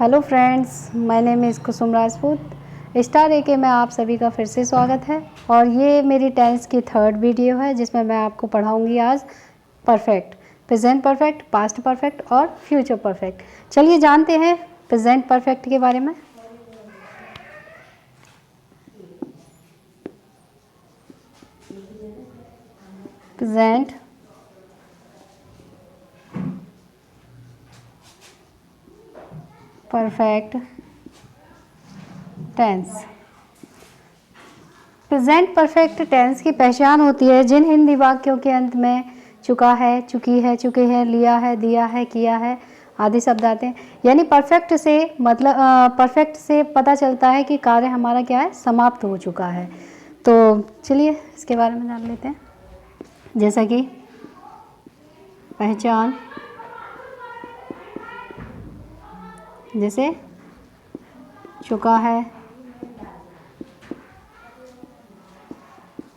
Hello friends, my name is Kusum Rajput. Star A K में आप सभी का फिर से स्वागत है और ये मेरी टेंस की थर्ड वीडियो है जिसमें मैं आपको पढ़ाऊंगी आज perfect, present perfect, past perfect और फ्यूचर परफेक्ट। चलिए जानते हैं प्रेजेंट परफेक्ट के बारे में। Present perfect tense. Present perfect tense की पहचान होती है जिन हिंदी वाक्यों के अंत में चुका है, चुकी है, चुके हैं, लिया है, दिया है, किया है आदि शब्द आते हैं। यानी परफेक्ट से मतलब परफेक्ट से पता चलता है कि कार्य हमारा क्या है, समाप्त हो चुका है। तो चलिए इसके बारे में जान लेते हैं। जैसा कि पहचान, जैसे चुका है,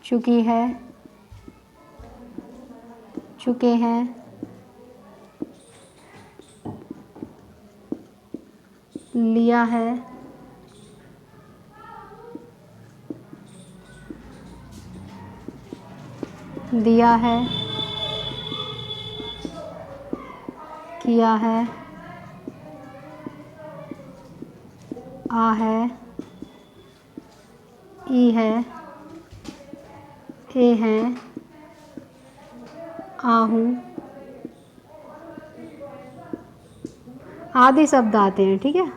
चुकी है, चुके हैं, लिया है, दिया है, किया है, आ है, ई है, ए है, आहूँ आदि शब्द आते हैं। ठीक है,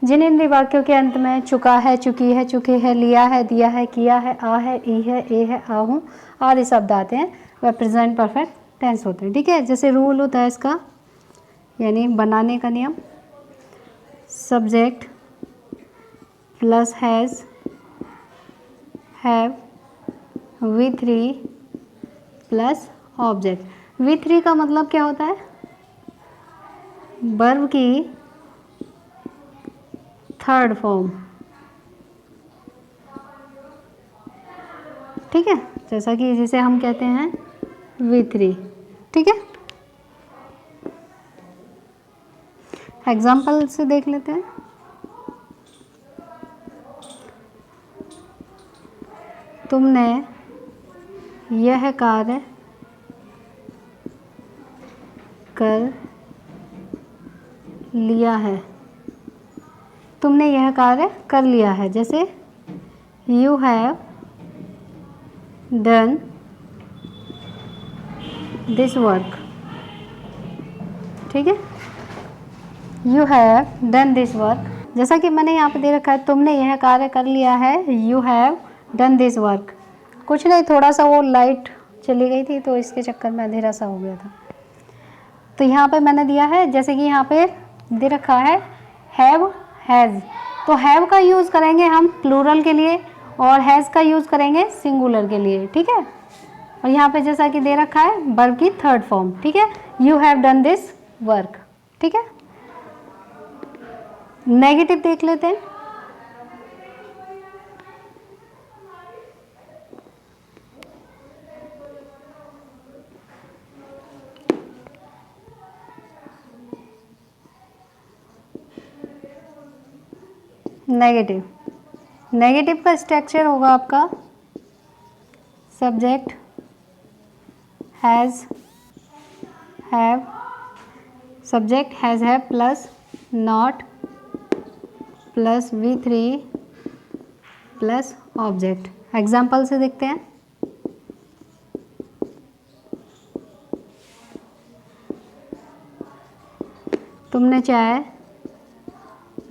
जिन हिंदी वाक्यों के अंत में चुका है, चुकी है, चुके हैं, लिया है, दिया है, किया है, आ है, ई है, ए है, आहूँ आदि शब्द आते हैं वह प्रेजेंट परफेक्ट टेंस होते हैं। ठीक है, जैसे रूल होता है इसका, यानी बनाने का नियम, subject plus has, have, V3 plus object. V3 का मतलब क्या होता है, वर्ब की थर्ड फॉर्म। ठीक है, जैसा कि जिसे हम कहते हैं V3। ठीक है, एग्जाम्पल से देख लेते हैं। तुमने यह कार्य कर लिया है। तुमने यह कार्य कर लिया है, जैसे you have done this work. ठीक है, you have done this work. जैसा कि मैंने यहाँ पे दे रखा है, तुमने यह कार्य कर लिया है, you have done this work. कुछ नहीं, थोड़ा सा वो लाइट चली गई थी तो इसके चक्कर में अंधेरा सा हो गया था। तो यहाँ पे मैंने दिया है, जैसे कि यहाँ पे दे रखा है हैव, हैज़। तो हैव का यूज़ करेंगे हम प्लूरल के लिए और हैज़ का यूज़ करेंगे सिंगुलर के लिए। ठीक है, और यहाँ पे जैसा कि दे रखा है वर्ब की थर्ड फॉर्म। ठीक है, you have done this work. ठीक है, नेगेटिव देख लेते हैं। नेगेटिव, नेगेटिव का स्ट्रक्चर होगा आपका subject has, have, subject has, have plus not plus V3 plus object. Example से देखते हैं। तुमने चाय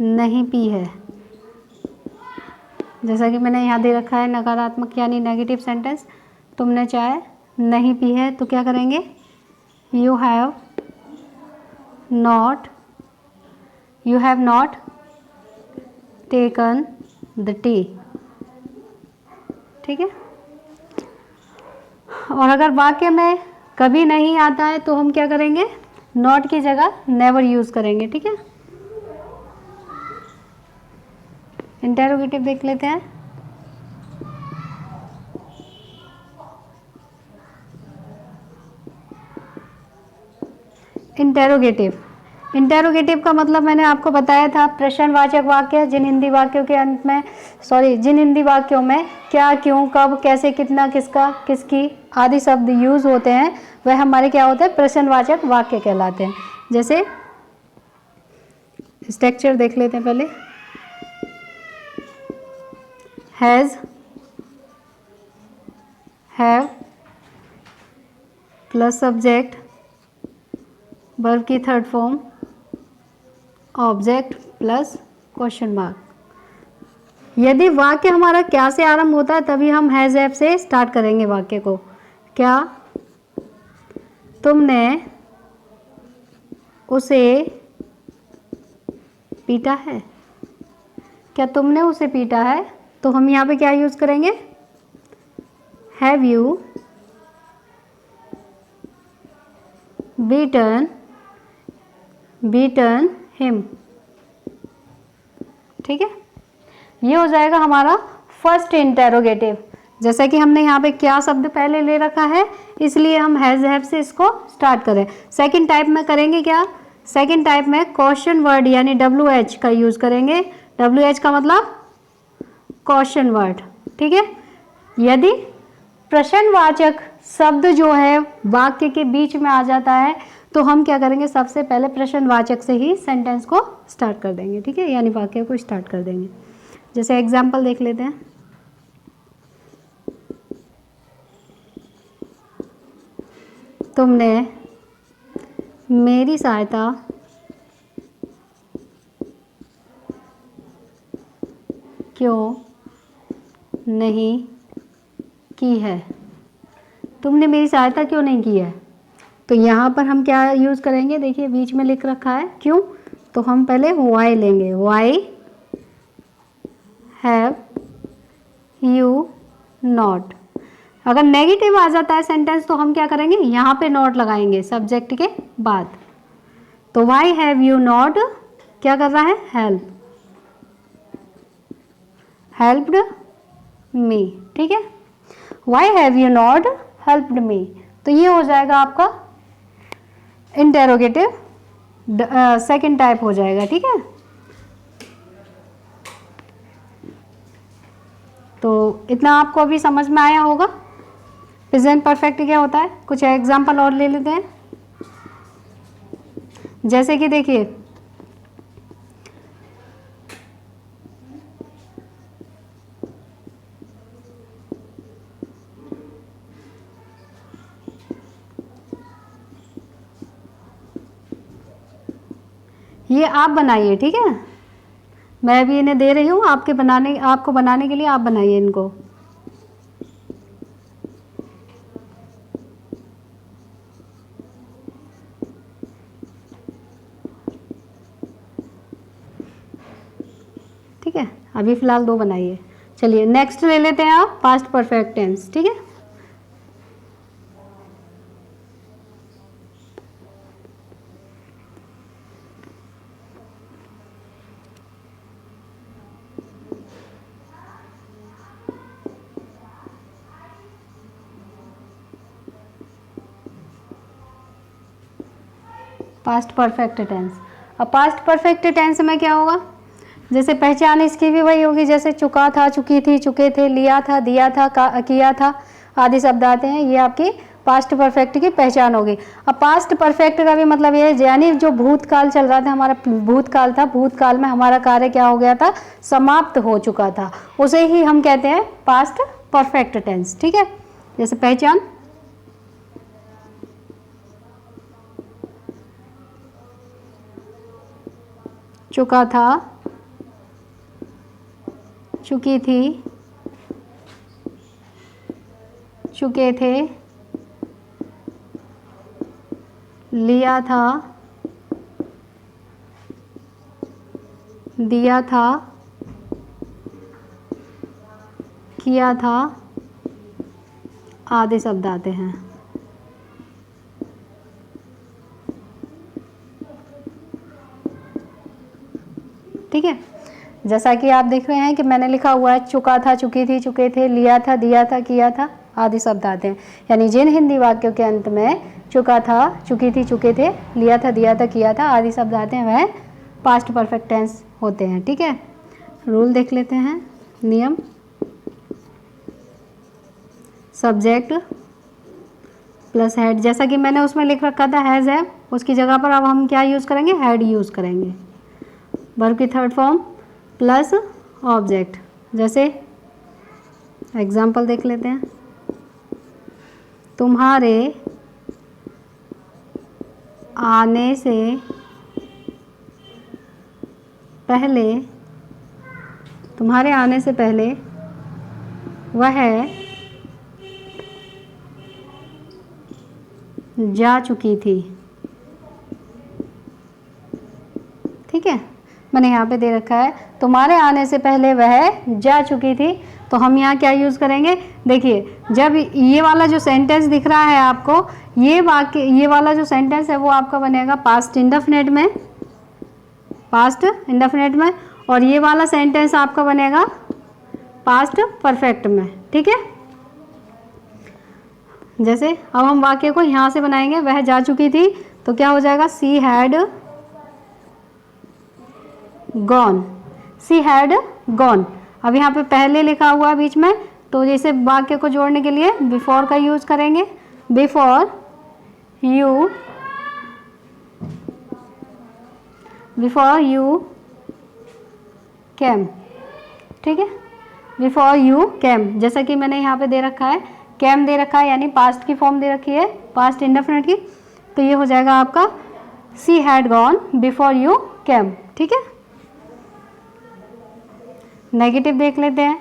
नहीं पी है। जैसा कि मैंने यहाँ दे रखा है नकारात्मक यानी नेगेटिव सेंटेंस, तुमने चाय नहीं पी है, तो क्या करेंगे, you have not, you have not taken the T. ठीक है, और अगर वाक्य में कभी नहीं आता है तो हम क्या करेंगे, नॉट की जगह नेवर यूज़ करेंगे। ठीक है, इंटेरोगेटिव देख लेते हैं। इंटेरोगेटिव। इंटेरोगेटिव का मतलब मैंने आपको बताया था, प्रश्नवाचक वाक्य जिन हिंदी वाक्यों के अंत में, जिन हिंदी वाक्यों में क्या, क्यों, कब, कैसे, कितना, किसका, किसकी आदि शब्द यूज होते हैं वह हमारे क्या होते हैं, प्रश्नवाचक वाक्य कहलाते हैं। जैसे स्ट्रक्चर देख लेते हैं पहले। Has, have plus subject, verb की third form, object plus question mark. यदि वाक्य हमारा क्या से आरंभ होता है तभी हम हैज हैव से स्टार्ट करेंगे वाक्य को। क्या तुमने उसे पीटा है? क्या तुमने उसे पीटा है? तो हम यहाँ पे क्या यूज करेंगे, हैव यू बीटन हिम। ठीक है, ये हो जाएगा हमारा फर्स्ट इंटेरोगेटिव। जैसा कि हमने यहाँ पे क्या शब्द पहले ले रखा है इसलिए हम हैज हैव से इसको स्टार्ट करें। सेकंड टाइप में करेंगे क्या, सेकंड टाइप में क्वेश्चन वर्ड यानी WH का यूज करेंगे। WH का मतलब क्वेश्चन वर्ड। ठीक है, यदि प्रश्नवाचक शब्द जो है वाक्य के बीच में आ जाता है तो हम क्या करेंगे, सबसे पहले प्रश्नवाचक से ही सेंटेंस को स्टार्ट कर देंगे। ठीक है, यानी वाक्य को स्टार्ट कर देंगे। जैसे एग्जाम्पल देख लेते हैं। तुमने मेरी सहायता क्यों नहीं की है? तुमने मेरी सहायता क्यों नहीं की है? तो यहाँ पर हम क्या यूज़ करेंगे, देखिए बीच में लिख रखा है क्यों, तो हम पहले वाई लेंगे। Why have you not. अगर नेगेटिव आ जाता है सेंटेंस तो हम क्या करेंगे, यहाँ पे नॉट लगाएंगे सब्जेक्ट के बाद। तो वाई हैव यू नॉट क्या कर रहा है, हेल्प्ड मी। ठीक है, why have you not helped me. तो ये हो जाएगा आपका इंटेरोगेटिव सेकंड टाइप हो जाएगा। ठीक है, तो इतना आपको अभी समझ में आया होगा प्रेजेंट परफेक्ट क्या होता है। कुछ एग्जांपल और ले लेते हैं। जैसे कि देखिए, ये आप बनाइए। ठीक है, मैं भी इन्हें दे रही हूँ आपको बनाने के लिए, आप बनाइए इनको। ठीक है, अभी फिलहाल 2 बनाइए। चलिए नेक्स्ट ले लेते हैं आप पास्ट परफेक्ट टेंस। ठीक है, पास्ट परफेक्ट टेंस। अब पास्ट परफेक्ट टेंस में क्या होगा, जैसे पहचान इसकी भी वही होगी, जैसे चुका था, चुकी थी, चुके थे, लिया था, दिया था, किया था आदि शब्द आते हैं। ये आपकी पास्ट परफेक्ट की पहचान होगी। अब पास्ट परफेक्ट का भी मतलब ये है, यानी जो भूतकाल चल रहा था, हमारा भूतकाल था, भूतकाल में हमारा कार्य क्या हो गया था, समाप्त हो चुका था, उसे ही हम कहते हैं पास्ट परफेक्ट टेंस। ठीक है, जैसे पहचान, चुका था, चुकी थी, चुके थे, लिया था, दिया था, किया था आदि शब्द आते हैं। ठीक है, जैसा कि आप देख रहे हैं कि मैंने लिखा हुआ है चुका था, चुकी थी, चुके थे, लिया था, दिया था, किया था आदि शब्द आते हैं। यानी जिन हिंदी वाक्यों के अंत में चुका था, चुकी थी, चुके थे, लिया था, दिया था, किया था आदि शब्द आते हैं वह पास्ट परफेक्ट टेंस होते हैं। ठीक है, रूल देख लेते हैं, नियम। सब्जेक्ट प्लस हेड, जैसा कि मैंने उसमें लिख रखा था हैज़ है, उसकी जगह पर अब हम क्या यूज़ करेंगे, हैड यूज़ करेंगे। वर्ब की थर्ड फॉर्म प्लस ऑब्जेक्ट, जैसे एग्जाम्पल देख लेते हैं। तुम्हारे आने से पहले, तुम्हारे आने से पहले वह जा चुकी थी। ठीक है, मैंने यहाँ पे दे रखा है तुम्हारे आने से पहले वह जा चुकी थी, तो हम यहाँ क्या यूज़ करेंगे, देखिए जब ये वाला जो सेंटेंस दिख रहा है आपको, ये वाक्य, ये वाला जो सेंटेंस है वो आपका बनेगा पास्ट इंडेफिनिट में, पास्ट इंडेफिनिट में, और ये वाला सेंटेंस आपका बनेगा पास्ट परफेक्ट में। ठीक है, जैसे अब हम वाक्य को यहाँ से बनाएंगे, वह जा चुकी थी, तो क्या हो जाएगा, she had gone, she had gone. अब यहाँ पे पहले लिखा हुआ है बीच में, तो जैसे वाक्य को जोड़ने के लिए बिफोर का यूज करेंगे, बिफोर यू कैम। ठीक है, बिफोर यू कैम, जैसा कि मैंने यहाँ पे दे रखा है, कैम दे रखा है, यानी पास्ट की फॉर्म दे रखी है, पास्ट इंडेफिनिट की, तो ये हो जाएगा आपका she had gone before you came. ठीक है, नेगेटिव देख लेते हैं।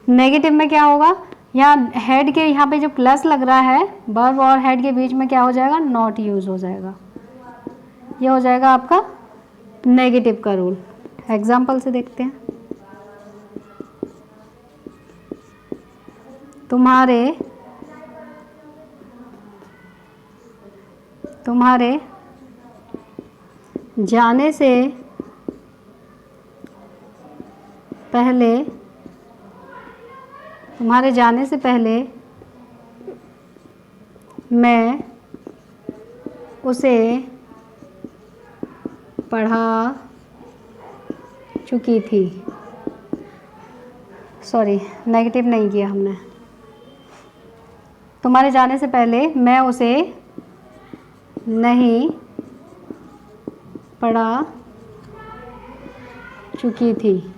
नेगेटिव में क्या होगा, यहाँ हेड के यहाँ पे जो प्लस लग रहा है, वर्ब और हेड के बीच में क्या हो जाएगा, नॉट यूज हो जाएगा। ये हो जाएगा आपका नेगेटिव का रूल। एग्जाम्पल से देखते हैं। तुम्हारे जाने से पहले, तुम्हारे जाने से पहले मैं उसे पढ़ा चुकी थी। सॉरी, नेगेटिव नहीं किया हमने। तुम्हारे जाने से पहले मैं उसे नहीं पढ़ा चुकी थी,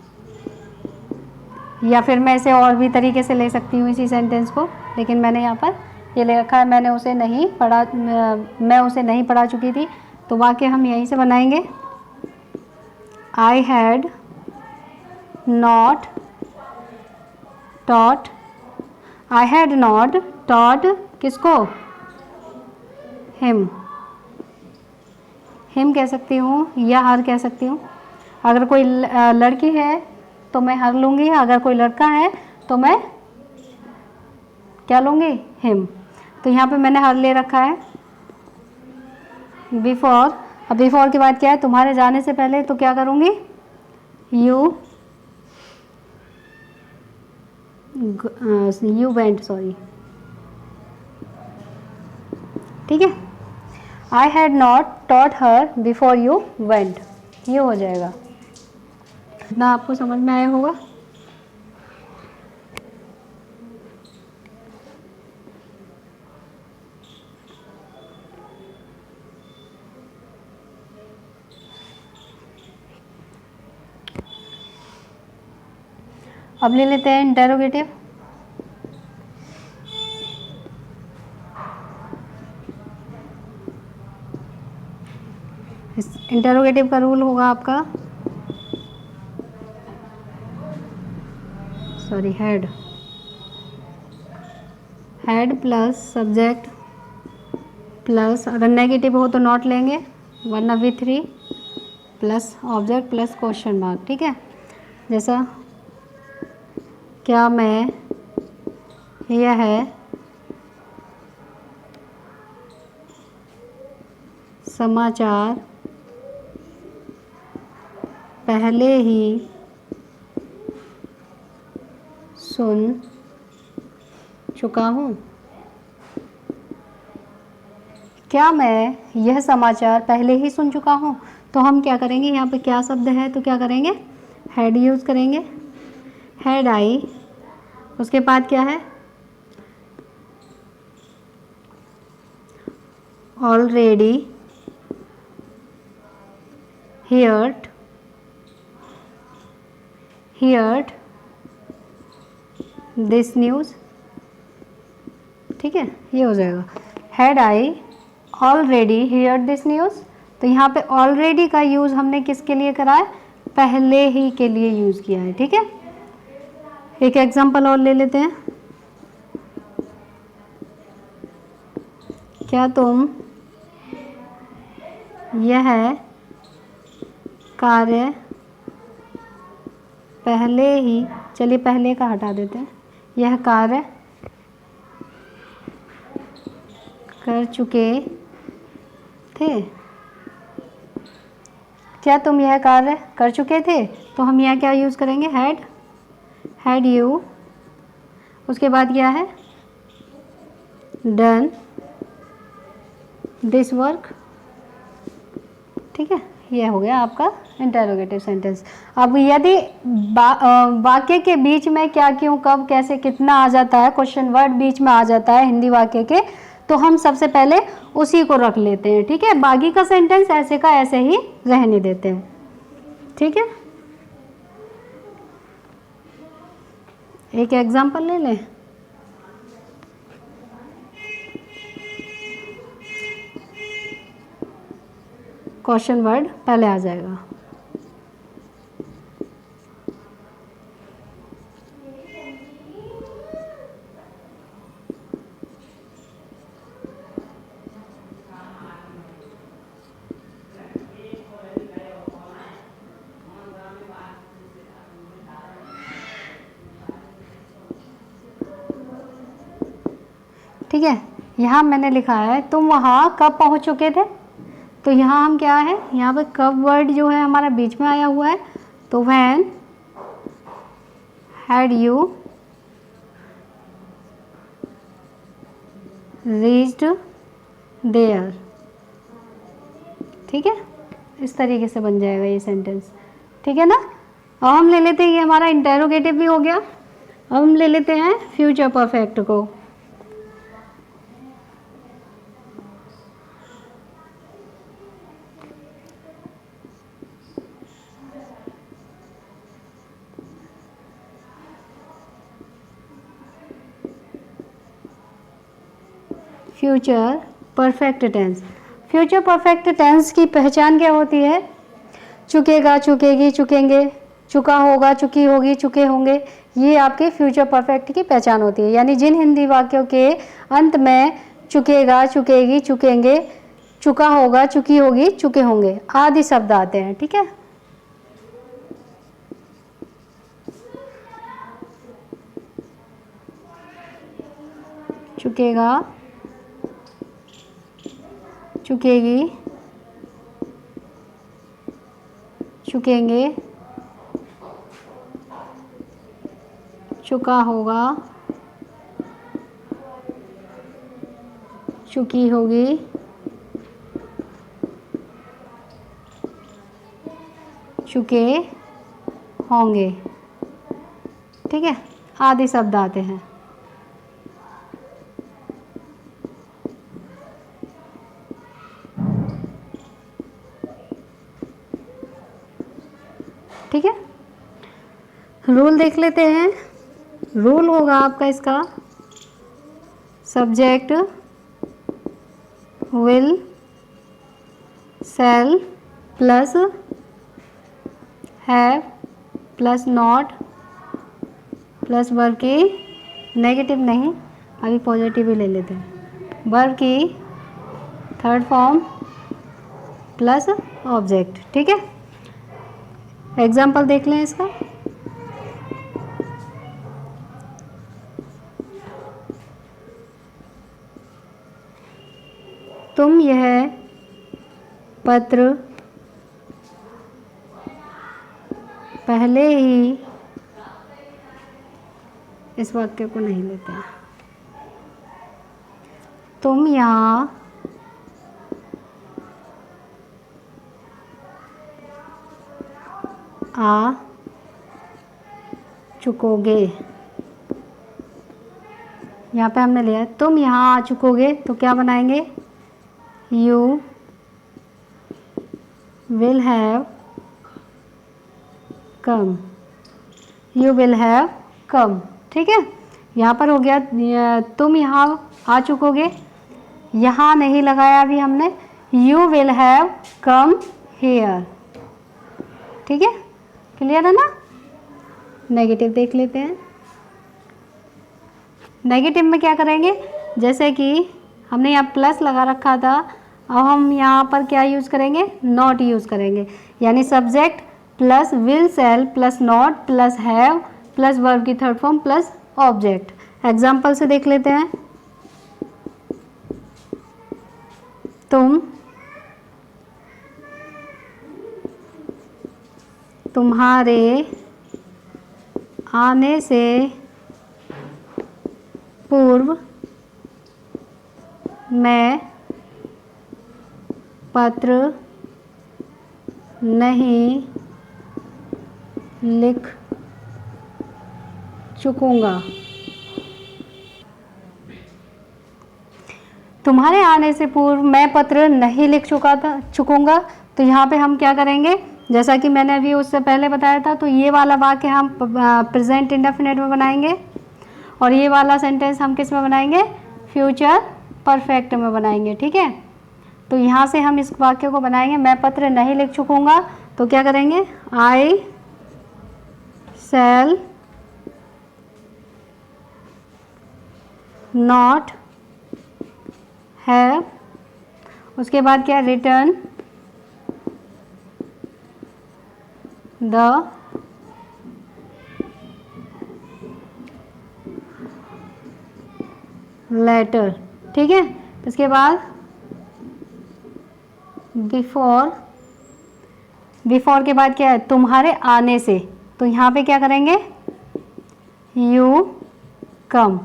या फिर मैं इसे और भी तरीके से ले सकती हूँ इसी सेंटेंस को, लेकिन मैंने यहाँ पर ये ले रखा है, मैंने उसे नहीं पढ़ा, मैं उसे नहीं पढ़ा चुकी थी, तो वाक्य हम यहीं से बनाएंगे। I had not taught, I had not taught किसको, हिम, हिम कह सकती हूँ या हर कह सकती हूँ। अगर कोई लड़की है तो मैं हर लूँगी, अगर कोई लड़का है तो मैं क्या लूँगी, हिम। तो यहाँ पे मैंने हर ले रखा है। बिफोर, अब बिफोर के बाद क्या है, तुम्हारे जाने से पहले, तो क्या करूँगी, यू वेंट, सॉरी। ठीक है, I had not taught her before you went, ये हो जाएगा। इतना आपको समझ में आया होगा। अब ले लेते हैं इंटेरोगेटिव। इंटेरोगेटिव का रूल होगा आपका, sorry, head plus subject plus, अगर नेगेटिव हो तो नॉट लेंगे, वरना V3 plus object plus question mark. ठीक है, जैसा क्या मैं यह समाचार पहले ही सुन चुका हूँ। क्या मैं यह समाचार पहले ही सुन चुका हूँ। तो हम क्या करेंगे, यहाँ पे क्या शब्द है तो क्या करेंगे, हैड यूज़ करेंगे। हैड आई, उसके बाद क्या है, ऑलरेडी heard दिस न्यूज़। ठीक है, ये हो जाएगा had I already heard this news. तो यहाँ पे ऑलरेडी का यूज़ हमने किसके लिए करा है, पहले ही के लिए यूज़ किया है। ठीक है, एक एग्जांपल और ले लेते हैं। क्या तुम यह कार्य पहले ही, चलिए पहले का हटा देते हैं, यह कार्य कर चुके थे। क्या तुम यह कार्य कर चुके थे, तो हम यहाँ क्या यूज़ करेंगे, हैड यू, उसके बाद क्या है, डन दिस वर्क। ठीक है, यह हो गया आपका इंटरोगेटिव सेंटेंस। अब यदि वाक्य के बीच में क्या, क्यों, कब, कैसे, कितना आ जाता है, क्वेश्चन वर्ड बीच में आ जाता है हिंदी वाक्य के, तो हम सबसे पहले उसी को रख लेते हैं। ठीक है, बाकी का सेंटेंस ऐसे का ऐसे ही रहने देते हैं। ठीक है, एक एग्जांपल ले लें। क्वेश्चन वर्ड पहले आ जाएगा। ठीक है, यहाँ मैंने लिखा है तुम वहाँ कब पहुँच चुके थे। तो यहाँ हम क्या है, यहाँ पे कब वर्ड जो है हमारा बीच में आया हुआ है, तो when had you reached there. ठीक है, इस तरीके से बन जाएगा ये सेंटेंस। ठीक है ना। अब हम ले लेते हैं, ये हमारा इंटेरोगेटिव भी हो गया। अब हम ले लेते हैं फ्यूचर परफेक्ट को। Future perfect tense. Future perfect tense की पहचान क्या होती है, चुकेगा, चुकेगी, चुकेंगे, चुका होगा, चुकी होगी, चुके होंगे, ये आपके फ्यूचर परफेक्ट की पहचान होती है। यानी जिन हिंदी वाक्यों के अंत में चुकेगा, चुकेगी, चुकेंगे, चुका होगा, चुकी होगी, चुके होंगे आदि शब्द आते हैं। ठीक है, चुकेगा, चुकेगी, चुकेंगे, चुका होगा, चुकी होगी, चुके होंगे। ठीक है, आदि शब्द आते हैं। ठीक है, रूल देख लेते हैं। रूल होगा आपका इसका, subject will shell plus have plus not plus verb की, नेगेटिव नहीं, अभी पॉजिटिव ही ले लेते हैं, वर्ब की थर्ड फॉर्म प्लस ऑब्जेक्ट। ठीक है, एग्जाम्पल देख लें इसका। तुम यह पत्र पहले ही, इस वाक्य को नहीं लेते हैं, तुम यहाँ आ चुकोगे। यहाँ पे हमने लिया है तुम यहाँ आ चुकोगे, तो क्या बनाएंगे? You will have come, you will have come. ठीक है, यहाँ पर हो गया तुम यहाँ आ चुकोगे, यहाँ नहीं लगाया अभी हमने, you will have come here. ठीक है, क्लियर है ना? नेगेटिव देख लेते हैं। नेगेटिव में क्या करेंगे? जैसे कि हमने यहाँ प्लस लगा रखा था, अब हम यहाँ पर क्या यूज़ करेंगे? नॉट यूज़ करेंगे, यानी subject plus will shall plus not plus have plus verb की third form plus object. Example से देख लेते हैं। तुम तुम्हारे आने से पूर्व मैं पत्र नहीं लिख चुकूंगा। तुम्हारे आने से पूर्व मैं पत्र नहीं लिख चुकूंगा, तो यहाँ पे हम क्या करेंगे? जैसा कि मैंने अभी उससे पहले बताया था, तो ये वाला वाक्य हम प्रेजेंट इंडेफिनिट में बनाएंगे और ये वाला सेंटेंस हम किस में बनाएंगे? फ्यूचर परफेक्ट में बनाएंगे। ठीक है, तो यहाँ से हम इस वाक्य को बनाएंगे, मैं पत्र नहीं लिख चुकूंगा, तो क्या करेंगे? आई शैल नॉट हैव, उसके बाद क्या? Return the letter. ठीक है, इसके बाद बिफोर के बाद क्या है? तुम्हारे आने से, तो यहाँ पे क्या करेंगे? You come.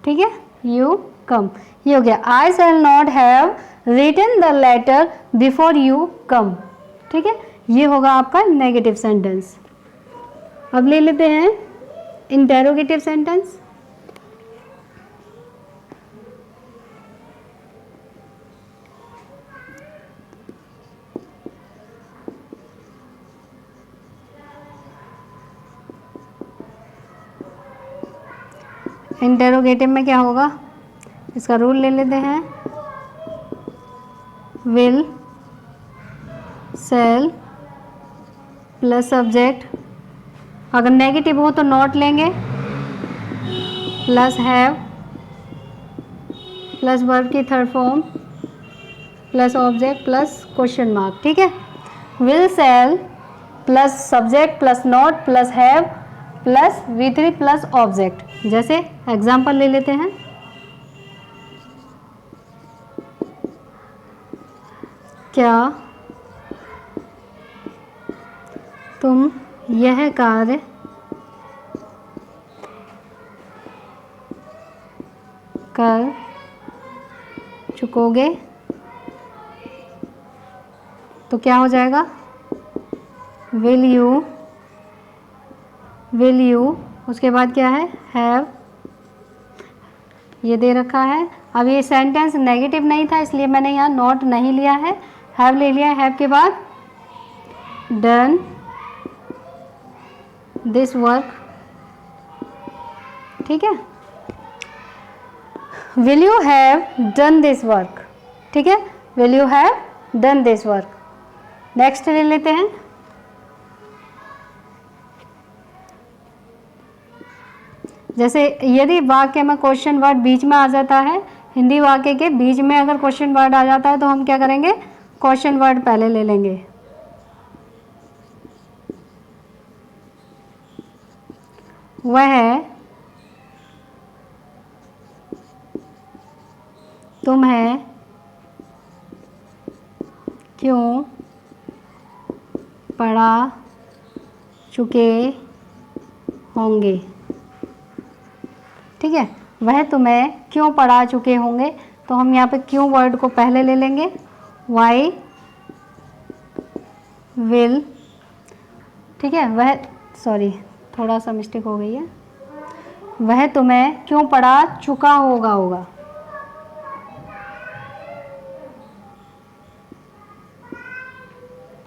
ठीक है, यू कम, ये हो गया। I shall not have written the letter before you come. ठीक है, ये होगा आपका नेगेटिव सेंटेंस। अब ले लेते हैं इंटेरोगेटिव सेंटेंस। इंटेरोगेटिव में क्या होगा? इसका रूल ले लेते हैं। विल सेल प्लस सब्जेक्ट, अगर नेगेटिव हो तो नॉट लेंगे, प्लस हैव प्लस वर्ब की third form plus object plus question mark. ठीक है, will shall plus subject plus not plus have plus V3 plus object. जैसे एग्जाम्पल ले लेते हैं। क्या तुम यह कार्य कर चुकोगे? तो क्या हो जाएगा? विल यू, उसके बाद क्या है? हैव, ये दे रखा है। अब ये सेंटेंस नेगेटिव नहीं था, इसलिए मैंने यहाँ नॉट नहीं लिया है, हैव ले लिया है। हैव के बाद डन दिस वर्क। ठीक है, will you have done this work. ठीक है, will you have done this work. Next ले लेते हैं। जैसे यदि वाक्य में क्वेश्चन वर्ड बीच में आ जाता है, हिंदी वाक्य के बीच में अगर क्वेश्चन वर्ड आ जाता है, तो हम क्या करेंगे? क्वेश्चन वर्ड पहले ले लेंगे। वह तुम्हें क्यों पढ़ा चुके होंगे? ठीक है, वह तुम्हें क्यों पढ़ा चुके होंगे, तो हम यहाँ पे क्यों वर्ड को पहले ले लेंगे, वाई विल, ठीक है। वह, सॉरी थोड़ा सा मिस्टेक हो गई है, वह तुम्हें क्यों पढ़ा चुका होगा,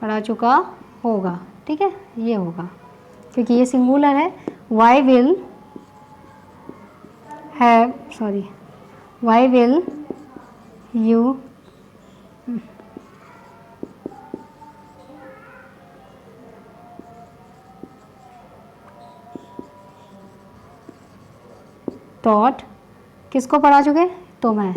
पढ़ा चुका होगा, ठीक है, ये होगा क्योंकि ये सिंगुलर है। Why will have, sorry why will you taught, किसको पढ़ा चुके, तुम्हें,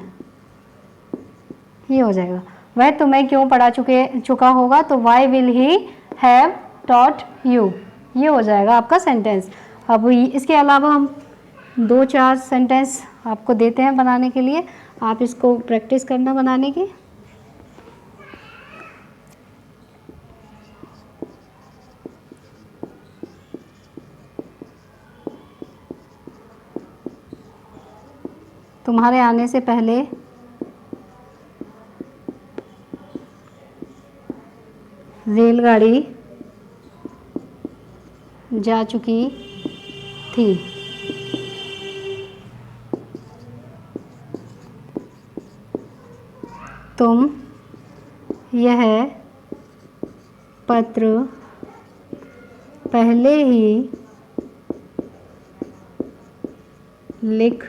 ये हो जाएगा। वह तुम्हें क्यों पढ़ा चुका होगा, तो why will he have taught you, ये हो जाएगा आपका सेंटेंस। अब इसके अलावा हम 2-4 सेंटेंस आपको देते हैं बनाने के लिए, आप इसको प्रैक्टिस करना बनाने की। तुम्हारे आने से पहले रेलगाड़ी जा चुकी थी। तुम यह पत्र पहले ही लिख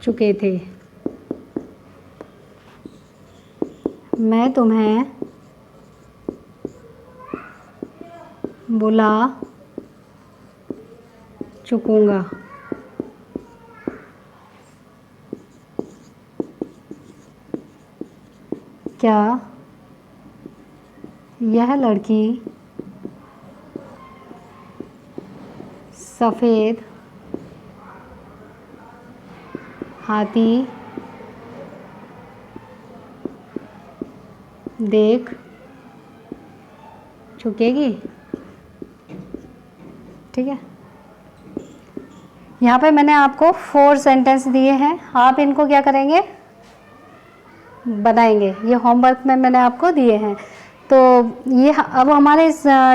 चुके थे। मैं तुम्हें बुला चुकूंगा। क्या यह लड़की सफ़ेद हाथी देख चुकेगी, ठीक है। यहाँ पे मैंने आपको 4 सेंटेंस दिए हैं, आप इनको क्या करेंगे, बनाएंगे। ये होमवर्क में मैंने आपको दिए हैं। तो ये अब हमारे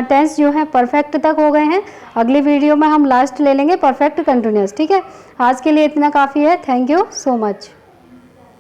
टेंस जो है परफेक्ट तक हो गए हैं। अगली वीडियो में हम लास्ट ले लेंगे परफेक्ट कंटिन्यूअस, ठीक है। आज के लिए इतना काफ़ी है। Thank you so much.